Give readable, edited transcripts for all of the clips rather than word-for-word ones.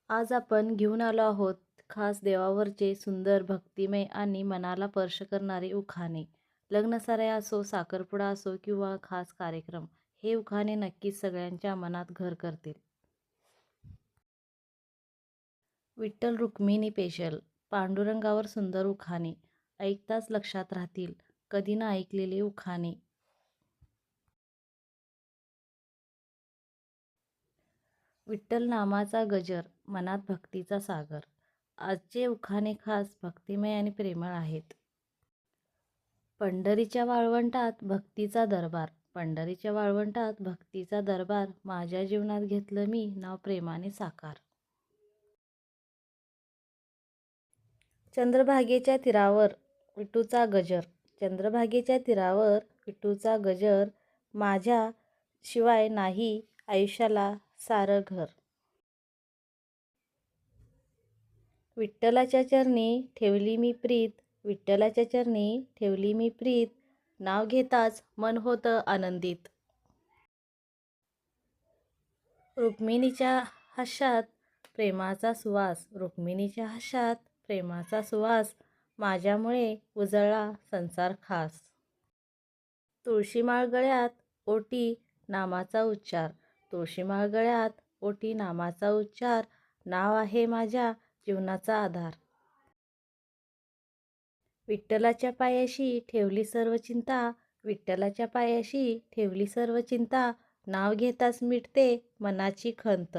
आज आपण घेऊन आलो आहोत खास देवावरचे सुंदर भक्तिमय आणि मनाला स्पर्श करणारे उखाणे. लग्नसराई असो, साखरपुडा असो किंवा खास कार्यक्रम, हे उखाणे नक्कीच सगळ्यांच्या मनात घर करतील. विठ्ठल रुक्मिणी पेशल पांडुरंगावर सुंदर उखाणे, ऐकताच लक्षात राहतील कधी ना ऐकलेले उखाणे. विठ्ठल नामाचा गजर, मनात भक्तीचा सागर. आजचे उखाणे खास भक्तिमय आणि प्रेमळ आहेत. पंढरीच्या वाळवंटात भक्तीचा दरबार, पंढरीच्या वाळवंटात भक्तीचा दरबार, माझ्या जीवनात घेतलं मी नाव प्रेमाने साकार. चंद्रभागेच्या तीरावर विठूचा गजर, चंद्रभागेच्या तीरावर विठूचा गजर, माझ्या शिवाय नाही आयुष्याला सारं घर. विठ्ठलाच्या चरणी ठेवली मी प्रीत, विठ्ठलाच्या चरणी ठेवली मी प्रीत, नाव घेताच मन होतं आनंदित. रुक्मिणीच्या हास्यात प्रेमाचा सुवास, रुक्मिणीच्या हास्यात प्रेमाचा सुवास, माझ्यामुळे उजळला संसार खास. तुळशीमाळ गळ्यात ओटी नामाचा उच्चार, तुळशीमाळ गळ्यात ओटी नामाचा उच्चार, नाव आहे माझ्या जीवनाचा आधार. विठ्ठलाच्या पायाशी ठेवली सर्व चिंता, विठ्ठलाच्या पायाशी ठेवली सर्व चिंता, नाव घेताच मिटते मनाची खंत.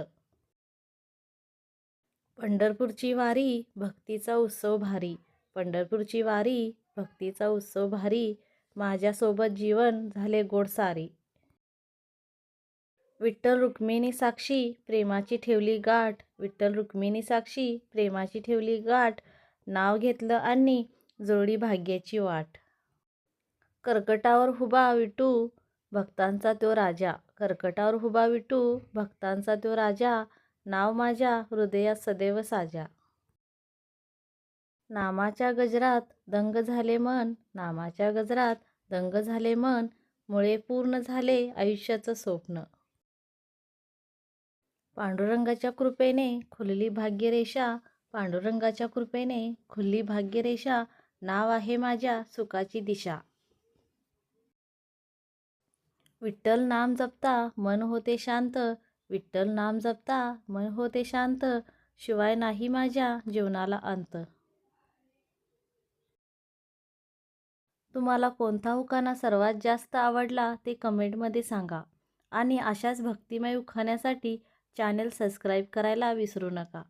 पंढरपूरची वारी भक्तीचा उत्सव भारी, पंढरपूरची वारी भक्तीचा उत्सव भारी, माझ्यासोबत जीवन झाले गोड सारी. विठ्ठल रुक्मिणी साक्षी प्रेमाची ठेवली गाठ, विठ्ठल रुक्मिणी साक्षी प्रेमाची ठेवली गाठ, नाव घेतलं आणि जोडी भाग्याची वाट. कर्कटावर हुबा विठू भक्तांचा तो राजा, कर्कटावर हुबा विठू भक्तांचा तो राजा, नाव माझ्या हृदयात सदैव साजा. नामाच्या गजरात दंग झाले मन, नामाच्या गजरात दंग झाले मन, मुळे पूर्ण झाले आयुष्याचं स्वप्न. पांडुरंगाच्या कृपेने खुलली भाग्यरेषा, पांडुरंगाच्या कृपेने खुलली भाग्यरेषा, नाव आहे माझ्या सुखाची दिशा. विठ्ठल नाम जपता मन होते शांत, विठ्ठल नाम जपता मन होते शांत, शिवाय नाही माझ्या जीवनाला अंत. तुम्हाला कोणता उखाणा सर्वात जास्त आवडला ते कमेंटमध्ये सांगा आणि अशाच भक्तिमय उखाण्यासाठी चॅनल सबस्क्राईब करायला विसरू नका.